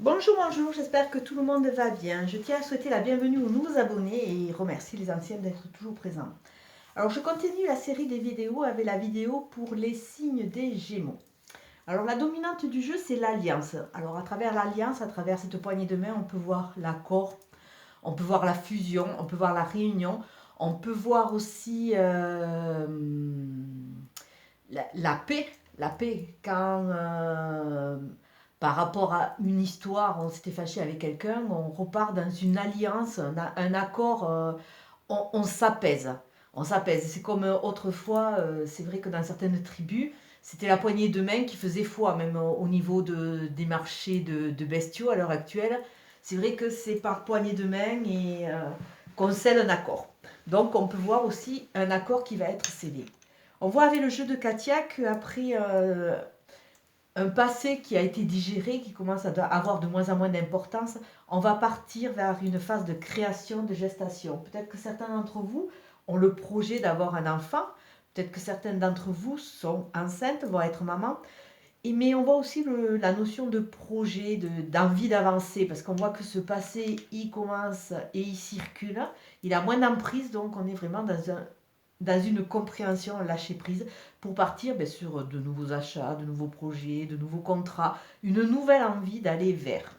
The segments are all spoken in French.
Bonjour, bonjour, j'espère que tout le monde va bien. Je tiens à souhaiter la bienvenue aux nouveaux abonnés et remercier les anciens d'être toujours présents. Alors, je continue la série des vidéos avec la vidéo pour les signes des Gémeaux. Alors, la dominante du jeu, c'est l'alliance. Alors, à travers l'alliance, à travers cette poignée de main, on peut voir l'accord, on peut voir la fusion, on peut voir la réunion, on peut voir aussi la paix. La paix, quand par rapport à une histoire, on s'était fâché avec quelqu'un, on repart dans une alliance, un accord, on s'apaise. On s'apaise. C'est comme autrefois, c'est vrai que dans certaines tribus, c'était la poignée de main qui faisait foi, même au niveau des marchés de bestiaux à l'heure actuelle. C'est vrai que c'est par poignée de main et qu'on scelle un accord. Donc on peut voir aussi un accord qui va être scellé. On voit avec le jeu de Katia qu'après un passé qui a été digéré, qui commence à avoir de moins en moins d'importance, on va partir vers une phase de création, de gestation. Peut-être que certains d'entre vous ont le projet d'avoir un enfant, peut-être que certaines d'entre vous sont enceintes, vont être maman, mais on voit aussi la notion de projet, d'envie d'avancer, parce qu'on voit que ce passé, il commence et il circule, il a moins d'emprise, donc on est vraiment dans une compréhension, un lâcher prise, pour partir sur de nouveaux achats, de nouveaux projets, de nouveaux contrats, une nouvelle envie d'aller vers.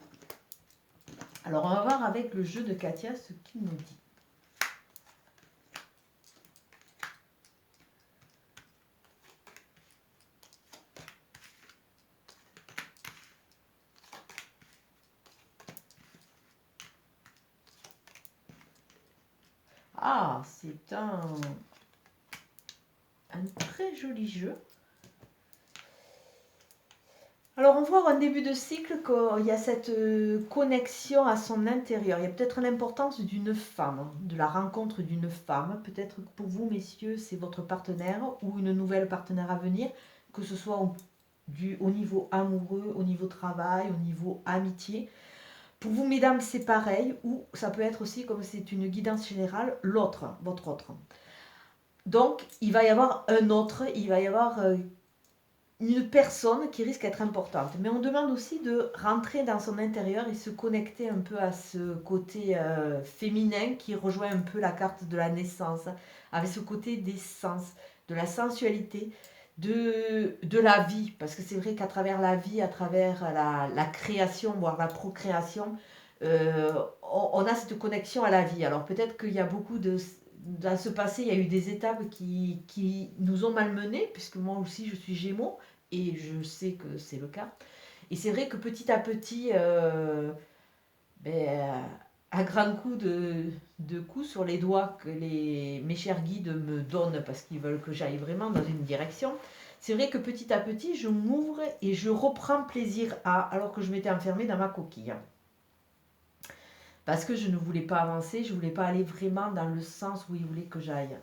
Alors on va voir avec le jeu de Katia ce qu'il nous dit. Ah, c'est un très joli jeu. Alors on voit en début de cycle qu'il y a cette connexion à son intérieur. Il y a peut-être l'importance d'une femme, de la rencontre d'une femme. Peut-être que pour vous, messieurs, c'est votre partenaire ou une nouvelle partenaire à venir, que ce soit au niveau amoureux, au niveau travail, au niveau amitié. Pour vous, mesdames, c'est pareil, ou ça peut être aussi, comme c'est une guidance générale, l'autre, votre autre. Donc, il va y avoir un autre, il va y avoir une personne qui risque d'être importante. Mais on demande aussi de rentrer dans son intérieur et se connecter un peu à ce côté féminin qui rejoint un peu la carte de la naissance, avec ce côté des sens, de la sensualité, de la vie. Parce que c'est vrai qu'à travers la vie, à travers la création, voire la procréation, on a cette connexion à la vie. Alors peut-être qu'il y a beaucoup de... Dans ce passé, il y a eu des étapes qui nous ont malmenés, puisque moi aussi je suis Gémeaux, et je sais que c'est le cas. Et c'est vrai que petit à petit, ben, à grands coups de coups sur les doigts que mes chers guides me donnent parce qu'ils veulent que j'aille vraiment dans une direction, c'est vrai que petit à petit, je m'ouvre et je reprends plaisir alors que je m'étais enfermée dans ma coquille. Parce que je ne voulais pas avancer, je ne voulais pas aller vraiment dans le sens où ils voulaient que j'aille.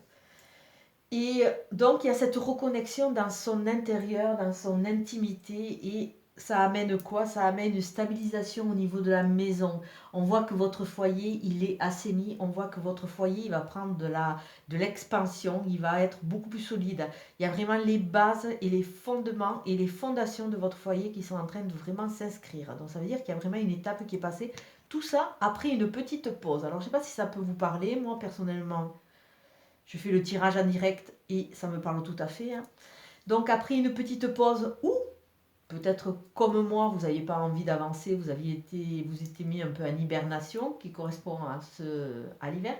Et donc, il y a cette reconnexion dans son intérieur, dans son intimité, et ça amène quoi? Ça amène une stabilisation au niveau de la maison. On voit que votre foyer, il est assaini, on voit que votre foyer, il va prendre de l'expansion, il va être beaucoup plus solide. Il y a vraiment les bases et les fondements et les fondations de votre foyer qui sont en train de vraiment s'inscrire. Donc, ça veut dire qu'il y a vraiment une étape qui est passée. Tout ça après une petite pause. Alors, je ne sais pas si ça peut vous parler, moi, personnellement. Je fais le tirage en direct et ça me parle tout à fait. Hein. Donc après une petite pause ou peut-être comme moi, vous n'aviez pas envie d'avancer, vous étiez mis un peu en hibernation qui correspond à l'hiver.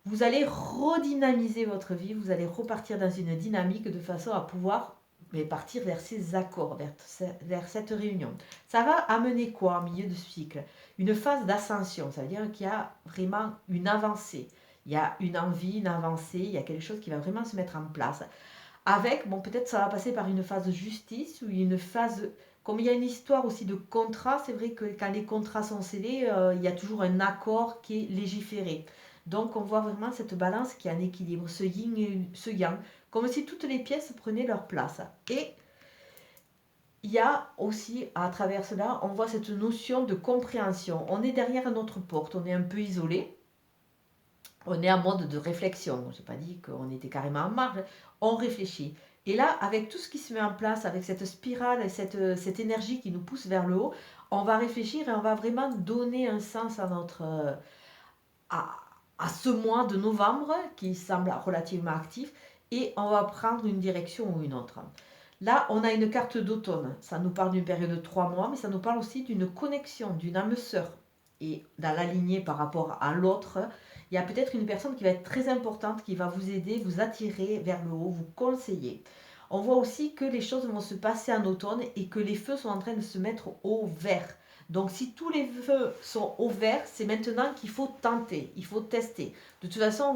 Vous allez redynamiser votre vie, vous allez repartir dans une dynamique de façon à pouvoir partir vers ces accords, vers cette réunion. Ça va amener quoi en milieu de cycle? Une phase d'ascension, ça veut dire qu'il y a vraiment une avancée. Il y a une envie, une avancée, il y a quelque chose qui va vraiment se mettre en place. Avec, bon, peut-être ça va passer par une phase de justice ou une phase. Comme il y a une histoire aussi de contrat, c'est vrai que quand les contrats sont scellés, il y a toujours un accord qui est légiféré. Donc on voit vraiment cette balance qui est en équilibre, ce yin et ce yang, comme si toutes les pièces prenaient leur place. Et il y a aussi, à travers cela, on voit cette notion de compréhension. On est derrière notre porte, on est un peu isolé, on est en mode de réflexion. Je n'ai pas dit qu'on était carrément en marge, on réfléchit. Et là, avec tout ce qui se met en place, avec cette spirale, cette énergie qui nous pousse vers le haut, on va réfléchir et on va vraiment donner un sens à à, à ce mois de novembre qui semble relativement actif et on va prendre une direction ou une autre. Là, on a une carte d'automne. Ça nous parle d'une période de 3 mois, mais ça nous parle aussi d'une connexion, d'une âme sœur. Et dans la lignée par rapport à l'autre, il y a peut-être une personne qui va être très importante, qui va vous aider, vous attirer vers le haut, vous conseiller. On voit aussi que les choses vont se passer en automne et que les feux sont en train de se mettre au vert. Donc si tous les feux sont au vert, c'est maintenant qu'il faut tenter, il faut tester. De toute façon,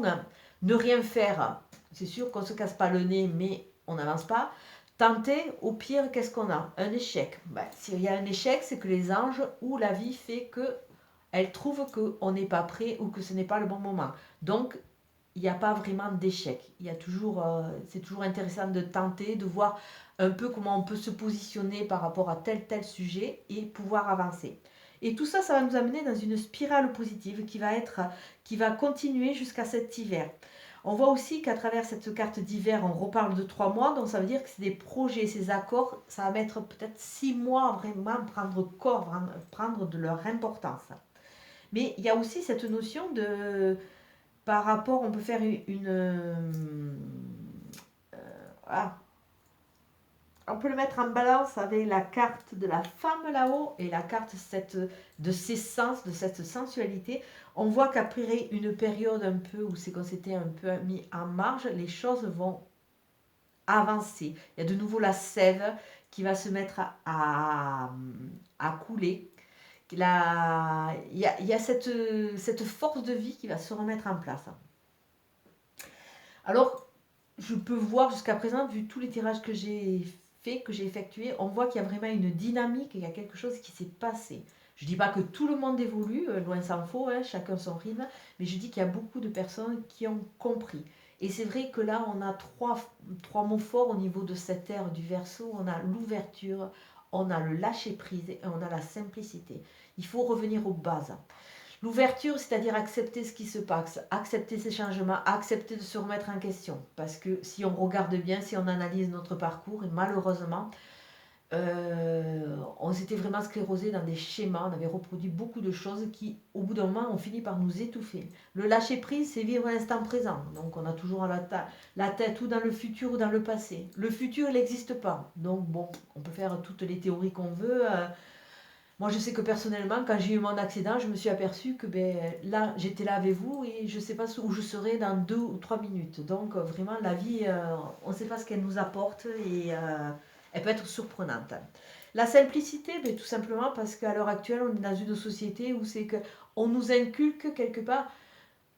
ne rien faire, c'est sûr qu'on ne se casse pas le nez, mais on n'avance pas. Tenter, au pire, qu'est-ce qu'on a? Un échec. S'il y a un échec, c'est que les anges ou la vie fait que elle trouve qu'on n'est pas prêt ou que ce n'est pas le bon moment. Donc, il n'y a pas vraiment d'échec. Il y a toujours, c'est toujours intéressant de tenter, de voir un peu comment on peut se positionner par rapport à tel sujet et pouvoir avancer. Et tout ça, ça va nous amener dans une spirale positive qui va continuer jusqu'à cet hiver. On voit aussi qu'à travers cette carte d'hiver, on reparle de 3 mois, donc ça veut dire que c'est des projets, ces accords, ça va mettre peut-être 6 mois à vraiment prendre corps, prendre de leur importance. Mais il y a aussi cette notion de, par rapport, on peut faire ah, on peut le mettre en balance avec la carte de la femme là-haut et la carte de ses sens, de cette sensualité. On voit qu'après une période un peu où c'est qu'on s'était un peu mis en marge, les choses vont avancer. Il y a de nouveau la sève qui va se mettre à couler. Il y a cette force de vie qui va se remettre en place. Alors, je peux voir jusqu'à présent, vu tous les tirages que j'ai fait, que j'ai effectués, on voit qu'il y a vraiment une dynamique, il y a quelque chose qui s'est passé. Je ne dis pas que tout le monde évolue, loin s'en faut, hein, chacun son rythme, mais je dis qu'il y a beaucoup de personnes qui ont compris. Et c'est vrai que là, on a trois mots forts au niveau de cette ère du Verseau. On a l'ouverture, on a le lâcher-prise et on a la simplicité. Il faut revenir aux bases. L'ouverture, c'est-à-dire accepter ce qui se passe, accepter ces changements, accepter de se remettre en question. Parce que si on regarde bien, si on analyse notre parcours, et malheureusement, on s'était vraiment sclérosé dans des schémas, on avait reproduit beaucoup de choses qui, au bout d'un moment, ont fini par nous étouffer. Le lâcher-prise, c'est vivre l'instant présent. Donc on a toujours la tête ou dans le futur ou dans le passé. Le futur, il n'existe pas. Donc bon, on peut faire toutes les théories qu'on veut. Moi, je sais que personnellement, quand j'ai eu mon accident, je me suis aperçue que là, j'étais là avec vous et je ne sais pas où je serai dans 2 ou 3 minutes. Donc, vraiment, la vie, on ne sait pas ce qu'elle nous apporte et elle peut être surprenante. La simplicité, tout simplement parce qu'à l'heure actuelle, on est dans une société où c'est qu'on nous inculque quelque part,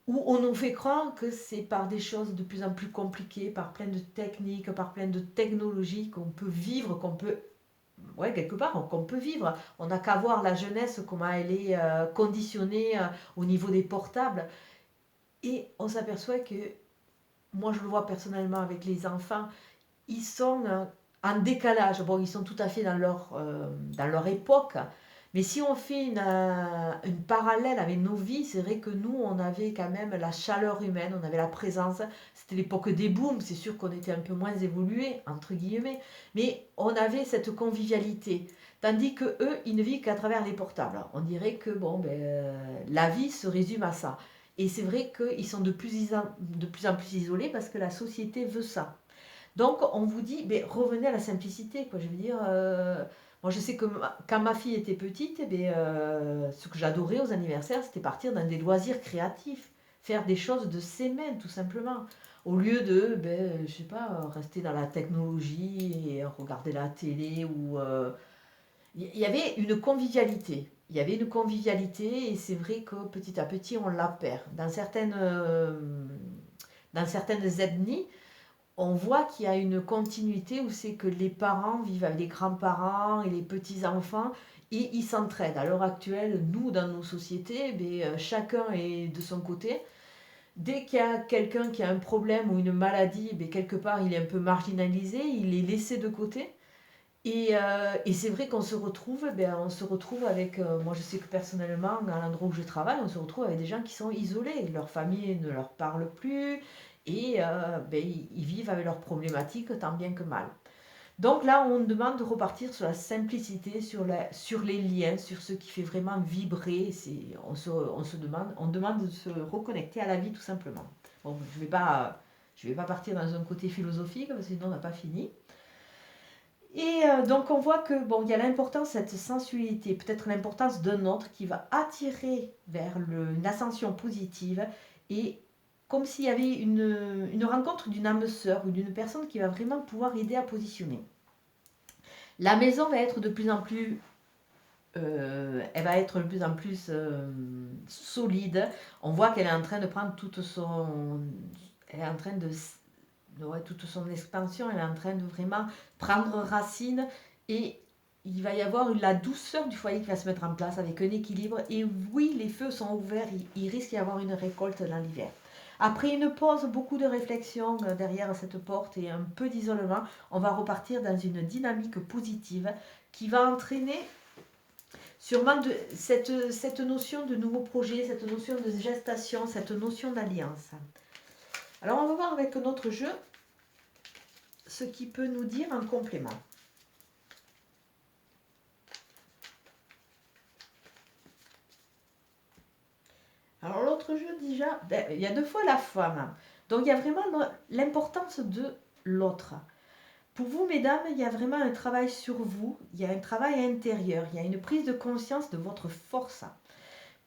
où on nous fait croire que c'est par des choses de plus en plus compliquées, par plein de techniques, par plein de technologies qu'on peut vivre, qu'on peut quelque part, qu'on peut vivre. On n'a qu'à voir la jeunesse, comment elle est conditionnée au niveau des portables. Et on s'aperçoit que, moi je le vois personnellement avec les enfants, ils sont en décalage. Bon, ils sont tout à fait dans leur époque. Mais si on fait une parallèle avec nos vies, c'est vrai que nous, on avait quand même la chaleur humaine, on avait la présence. C'était l'époque des booms, c'est sûr qu'on était un peu moins évolués, entre guillemets, mais on avait cette convivialité. Tandis que eux, ils ne vivent qu'à travers les portables. On dirait que la vie se résume à ça. Et c'est vrai qu'ils sont de plus en plus isolés parce que la société veut ça. Donc, on vous dit, revenez à la simplicité, quoi. Je veux dire, moi, je sais que quand ma fille était petite, ce que j'adorais aux anniversaires, c'était partir dans des loisirs créatifs, faire des choses de ses mains, tout simplement. Au lieu de, je sais pas, rester dans la technologie et regarder la télé ou... Il y avait une convivialité. Il y avait une convivialité et c'est vrai que petit à petit, on la perd. Dans certaines ethnies, on voit qu'il y a une continuité où c'est que les parents vivent avec les grands-parents et les petits-enfants et ils s'entraident. À l'heure actuelle, nous, dans nos sociétés, chacun est de son côté. Dès qu'il y a quelqu'un qui a un problème ou une maladie, quelque part, il est un peu marginalisé, il est laissé de côté. Et c'est vrai qu'on on se retrouve avec, moi je sais que personnellement, à l'endroit où je travaille, on se retrouve avec des gens qui sont isolés. Leur famille ne leur parle plus et ils vivent avec leurs problématiques tant bien que mal. Donc là, on demande de repartir sur la simplicité, sur les liens, sur ce qui fait vraiment vibrer. On demande de se reconnecter à la vie tout simplement. Bon, je vais pas partir dans un côté philosophique, parce que sinon on n'a pas fini. Et donc on voit que bon, il y a l'importance de cette sensualité, peut-être l'importance d'un autre qui va attirer vers une ascension positive, et comme s'il y avait une rencontre d'une âme sœur ou d'une personne qui va vraiment pouvoir aider à positionner. La maison va être de plus en plus elle va être de plus en plus solide. On voit qu'elle est en train de prendre elle est en train de ouais, toute son expansion, elle est en train de vraiment prendre racine, et il va y avoir la douceur du foyer qui va se mettre en place avec un équilibre. Et oui, les feux sont ouverts, il risque d'y avoir une récolte dans l'hiver. Après une pause, beaucoup de réflexion derrière cette porte et un peu d'isolement, on va repartir dans une dynamique positive qui va entraîner sûrement cette notion de nouveau projet, cette notion de gestation, cette notion d'alliance. Alors on va voir avec notre jeu ce qui peut nous dire en complément. Alors l'autre jeu déjà, il y a 2 fois la femme. Donc il y a vraiment l'importance de l'autre. Pour vous, mesdames, il y a vraiment un travail sur vous, il y a un travail intérieur, il y a une prise de conscience de votre force.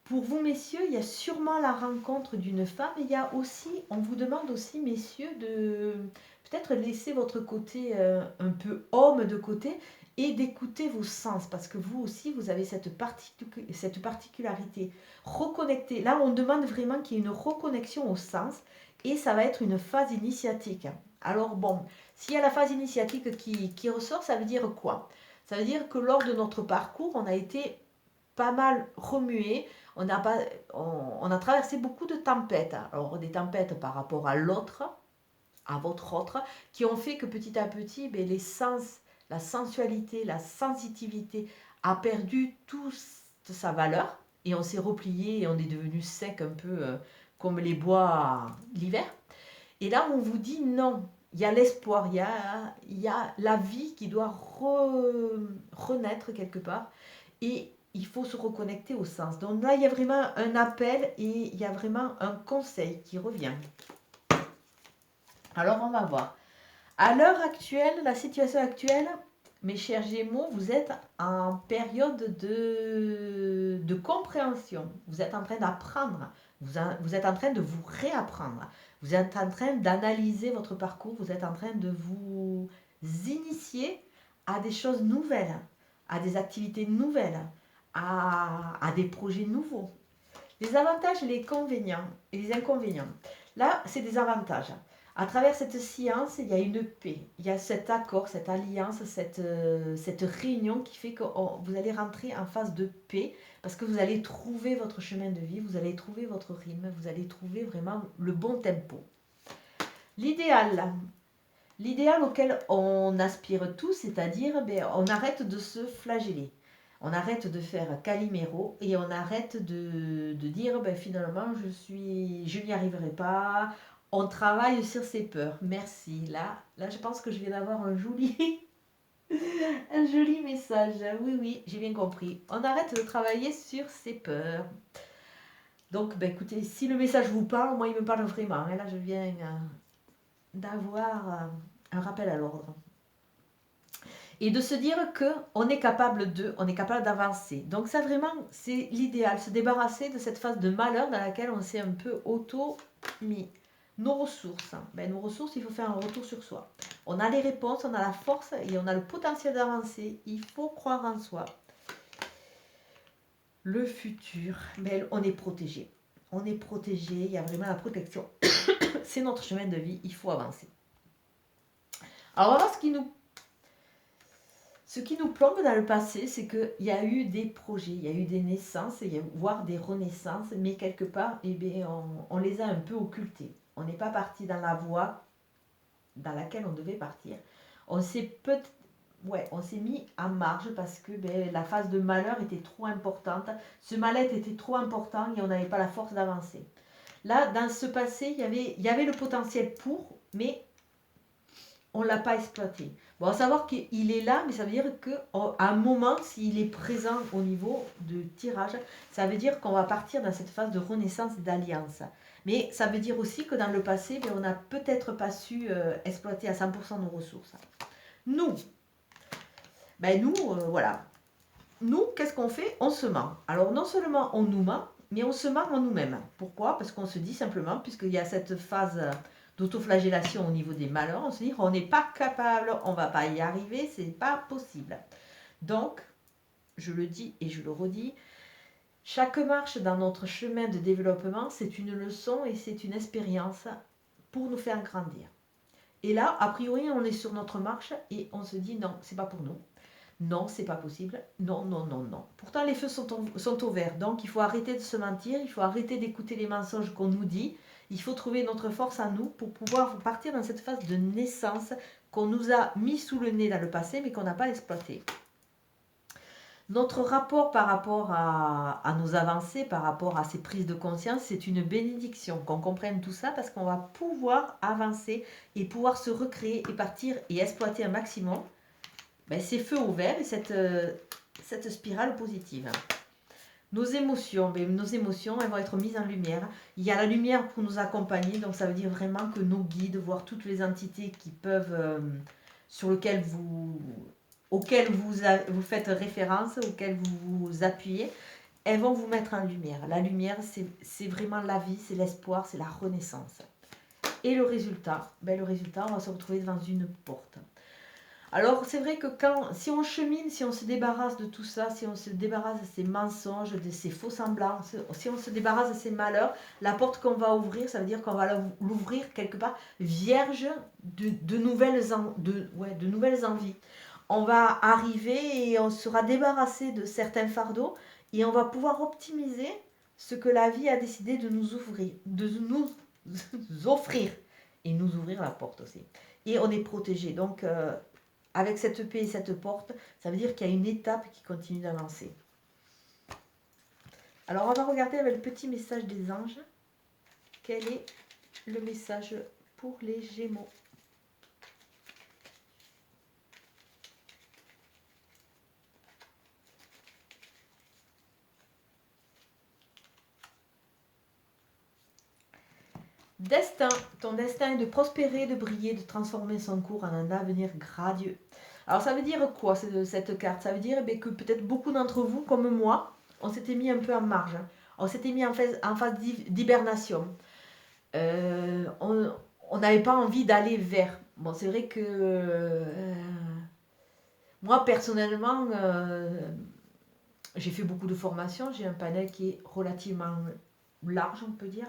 Pour vous, messieurs, il y a sûrement la rencontre d'une femme. Il y a aussi, on vous demande aussi, messieurs, de peut-être laisser votre côté un peu homme de côté et d'écouter vos sens, parce que vous aussi, vous avez cette particularité. Reconnecter. Là, on demande vraiment qu'il y ait une reconnexion au sens, et ça va être une phase initiatique. Alors bon, s'il y a la phase initiatique qui ressort, ça veut dire quoi? Ça veut dire que lors de notre parcours, on a été pas mal remué. On a traversé beaucoup de tempêtes. Alors des tempêtes par rapport à l'autre, à votre autre, qui ont fait que petit à petit, les sens, la sensualité, la sensitivité a perdu toute sa valeur, et on s'est replié et on est devenu sec, un peu comme les bois l'hiver. Et là, on vous dit non. Il y a l'espoir, il y a la vie qui doit renaître quelque part. Et il faut se reconnecter au sens. Donc là, il y a vraiment un appel et il y a vraiment un conseil qui revient. Alors, on va voir. À l'heure actuelle, la situation actuelle, mes chers Gémeaux, vous êtes en période de compréhension. Vous êtes en train d'apprendre. Vous êtes en train de vous réapprendre. Vous êtes en train d'analyser votre parcours. Vous êtes en train de vous initier à des choses nouvelles, à des activités nouvelles, à des projets nouveaux. Les avantages, les inconvénients et les inconvénients. Là, c'est des avantages. À travers cette science, il y a une paix, il y a cet accord, cette alliance, cette réunion qui fait que vous allez rentrer en phase de paix, parce que vous allez trouver votre chemin de vie, vous allez trouver votre rythme, vous allez trouver vraiment le bon tempo. L'idéal auquel on aspire tous, c'est-à-dire on arrête de se flageller. On arrête de faire Calimero et on arrête de dire finalement je n'y arriverai pas. On travaille sur ses peurs. Merci. Là je pense que je viens d'avoir un joli message. Oui, j'ai bien compris. On arrête de travailler sur ses peurs. Donc écoutez, si le message vous parle, moi il me parle vraiment. Et là je viens d'avoir un rappel à l'ordre. Et de se dire qu'on est capable d'avancer. Donc ça vraiment, c'est l'idéal, se débarrasser de cette phase de malheur dans laquelle on s'est un peu auto-mis. Nos ressources, nos ressources, il faut faire un retour sur soi. On a les réponses, on a la force et on a le potentiel d'avancer. Il faut croire en soi. Le futur, on est protégé. On est protégé, il y a vraiment la protection. C'est notre chemin de vie, il faut avancer. Alors voilà ce qui nous plombe dans le passé, c'est qu'il y a eu des projets, il y a eu des naissances, voire des renaissances, mais quelque part, on les a un peu occultés. On n'est pas parti dans la voie dans laquelle on devait partir. On s'est mis en marge parce que la phase de malheur était trop importante. Ce mal-être était trop important et on n'avait pas la force d'avancer. Là, dans ce passé, il y avait le potentiel pour, mais on ne l'a pas exploité. Bon, à savoir qu'il est là, mais ça veut dire qu'à un moment, s'il est présent au niveau de tirage, ça veut dire qu'on va partir dans cette phase de renaissance d'alliance. Mais ça veut dire aussi que dans le passé, on n'a peut-être pas su exploiter à 100% nos ressources. Nous, voilà. Nous, qu'est-ce qu'on fait? On se ment. Alors non seulement on nous ment, mais on se ment en nous-mêmes. Pourquoi? Parce qu'on se dit simplement, puisqu'il y a cette phase d'autoflagellation au niveau des malheurs, on se dit on n'est pas capable, on ne va pas y arriver, c'est pas possible. Donc, je le dis et je le redis, chaque marche dans notre chemin de développement, c'est une leçon et c'est une expérience pour nous faire grandir. Et là, a priori, on est sur notre marche et on se dit non, c'est pas pour nous. Non, c'est pas possible. Non, non, non, non. Pourtant, les feux sont au vert. Donc, il faut arrêter de se mentir. Il faut arrêter d'écouter les mensonges qu'on nous dit. Il faut trouver notre force en nous pour pouvoir partir dans cette phase de naissance qu'on nous a mis sous le nez dans le passé, mais qu'on n'a pas exploité. Notre rapport par rapport à nos avancées, par rapport à ces prises de conscience, c'est une bénédiction. Qu'on comprenne tout ça parce qu'on va pouvoir avancer et pouvoir se recréer et partir et exploiter un maximum ces feux au vert et cette spirale positive. Nos émotions, elles vont être mises en lumière. Il y a la lumière pour nous accompagner, donc ça veut dire vraiment que nos guides, voire toutes les entités qui peuvent, auxquelles vous faites référence, auxquelles vous vous appuyez, elles vont vous mettre en lumière. La lumière, c'est vraiment la vie, c'est l'espoir, c'est la renaissance. Et le résultat, on va se retrouver devant une porte. Alors, c'est vrai que si on chemine, si on se débarrasse de tout ça, si on se débarrasse de ces mensonges, de ces faux semblants, si on se débarrasse de ces malheurs, la porte qu'on va ouvrir, ça veut dire qu'on va l'ouvrir quelque part vierge de nouvelles envies. On va arriver et on sera débarrassé de certains fardeaux et on va pouvoir optimiser ce que la vie a décidé de nous offrir et nous ouvrir la porte aussi. Et on est protégé. Donc, avec cette paix et cette porte, ça veut dire qu'il y a une étape qui continue d'avancer. Alors, on va regarder avec le petit message des anges. Quel est le message pour les Gémeaux? Destin. Ton destin est de prospérer, de briller, de transformer son cours en un avenir radieux. Alors ça veut dire quoi cette carte? Ça veut dire que peut-être beaucoup d'entre vous, comme moi, on s'était mis un peu en marge. On s'était mis en phase d'hibernation. On n'avait pas envie d'aller vers. Bon, c'est vrai que moi, personnellement, j'ai fait beaucoup de formations. J'ai un panel qui est relativement large, on peut dire.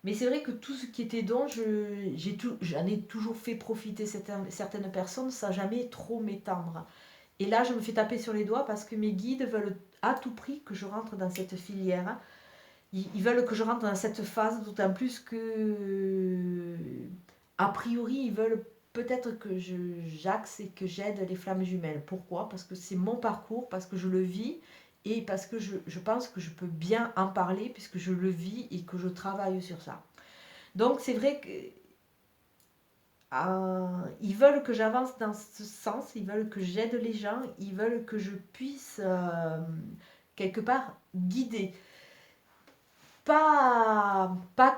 Mais c'est vrai que tout ce qui était don, j'en ai toujours fait profiter certaines personnes sans jamais trop m'étendre. Et là, je me fais taper sur les doigts parce que mes guides veulent à tout prix que je rentre dans cette filière. Ils veulent que je rentre dans cette phase, d'autant plus que, a priori, ils veulent peut-être que j'axe et que j'aide les flammes jumelles. Pourquoi? Parce que c'est mon parcours, parce que je le vis et parce que je pense que je peux bien en parler puisque je le vis et que je travaille sur ça. Donc c'est vrai que ils veulent que j'avance dans ce sens, ils veulent que j'aide les gens, ils veulent que je puisse quelque part guider. Pas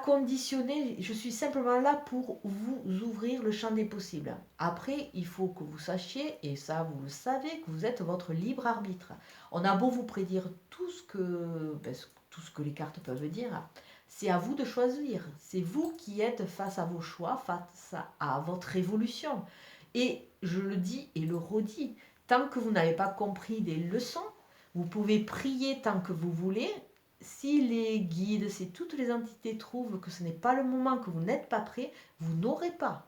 conditionner, je suis simplement là pour vous ouvrir le champ des possibles. Après, il faut que vous sachiez, et ça vous le savez, que vous êtes votre libre arbitre. On a beau vous prédire tout ce que les cartes peuvent dire, c'est à vous de choisir. C'est vous qui êtes face à vos choix, face à votre évolution. Et je le dis et le redis, tant que vous n'avez pas compris des leçons, vous pouvez prier tant que vous voulez. Si les guides, si toutes les entités trouvent que ce n'est pas le moment, que vous n'êtes pas prêt, vous n'aurez pas.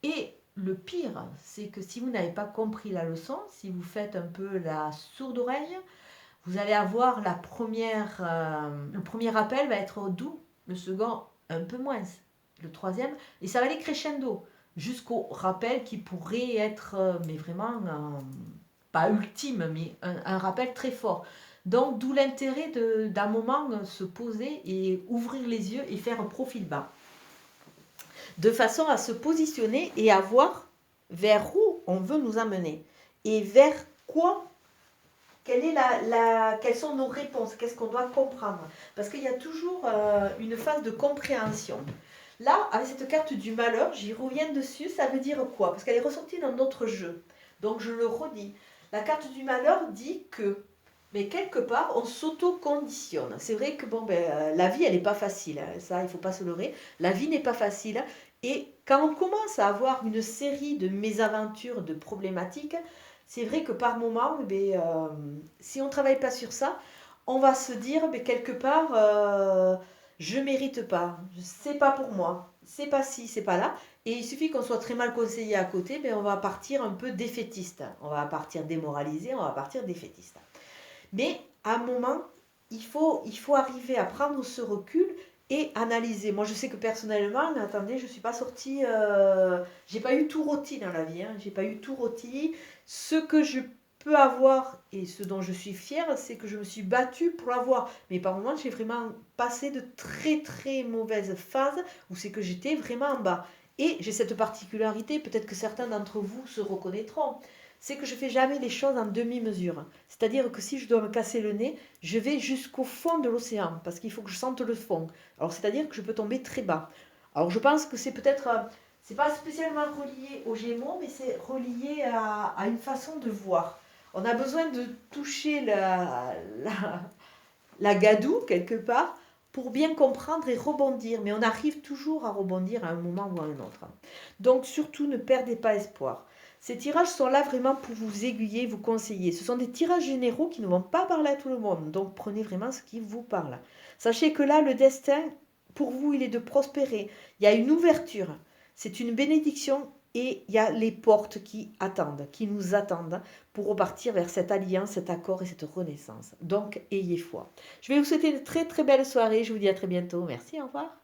Et le pire, c'est que si vous n'avez pas compris la leçon, si vous faites un peu la sourde oreille, vous allez avoir le premier appel va être doux, le second un peu moins, le troisième, et ça va aller crescendo, jusqu'au rappel qui pourrait être, mais vraiment, pas ultime, mais un rappel très fort. Donc, d'où l'intérêt d'un moment se poser et ouvrir les yeux et faire un profil bas. De façon à se positionner et à voir vers où on veut nous amener et vers quoi, quelles sont nos réponses, qu'est-ce qu'on doit comprendre. Parce qu'il y a toujours une phase de compréhension. Là, avec cette carte du malheur, j'y reviens dessus, ça veut dire quoi? Parce qu'elle est ressortie dans notre jeu. Donc je le redis. La carte du malheur dit que, mais quelque part, on s'auto-conditionne. C'est vrai que bon, la vie, elle n'est pas facile. Hein. Ça, il ne faut pas se leurrer. La vie n'est pas facile. Et quand on commence à avoir une série de mésaventures, de problématiques, c'est vrai que par moment, si on ne travaille pas sur ça, on va se dire, quelque part, je ne mérite pas, c'est pas pour moi, c'est pas ci, c'est pas là. Et il suffit qu'on soit très mal conseillé à côté, on va partir un peu défaitiste. On va partir démoralisé, on va partir défaitiste. Mais à un moment, il faut arriver à prendre ce recul et analyser. Moi, je sais que personnellement, mais attendez, je ne suis pas sortie, j'ai pas eu tout rôti dans la vie, hein, j'ai pas eu tout rôti. Ce que je peux avoir et ce dont je suis fière, c'est que je me suis battue pour l'avoir. Mais par moments, j'ai vraiment passé de très très mauvaises phases où c'est que j'étais vraiment en bas. Et j'ai cette particularité, peut-être que certains d'entre vous se reconnaîtront, c'est que je fais jamais les choses en demi-mesure. C'est-à-dire que si je dois me casser le nez, je vais jusqu'au fond de l'océan, parce qu'il faut que je sente le fond. Alors c'est-à-dire que je peux tomber très bas. Alors je pense que c'est peut-être, c'est pas spécialement relié aux Gémeaux, mais c'est relié à une façon de voir. On a besoin de toucher la gadoue quelque part pour bien comprendre et rebondir. Mais on arrive toujours à rebondir à un moment ou à un autre. Donc surtout ne perdez pas espoir. Ces tirages sont là vraiment pour vous aiguiller, vous conseiller. Ce sont des tirages généraux qui ne vont pas parler à tout le monde. Donc prenez vraiment ce qui vous parle. Sachez que là, le destin, pour vous, il est de prospérer. Il y a une ouverture. C'est une bénédiction et il y a les portes qui attendent, qui nous attendent pour repartir vers cette alliance, cet accord et cette renaissance. Donc, ayez foi. Je vais vous souhaiter une très très belle soirée. Je vous dis à très bientôt. Merci, au revoir.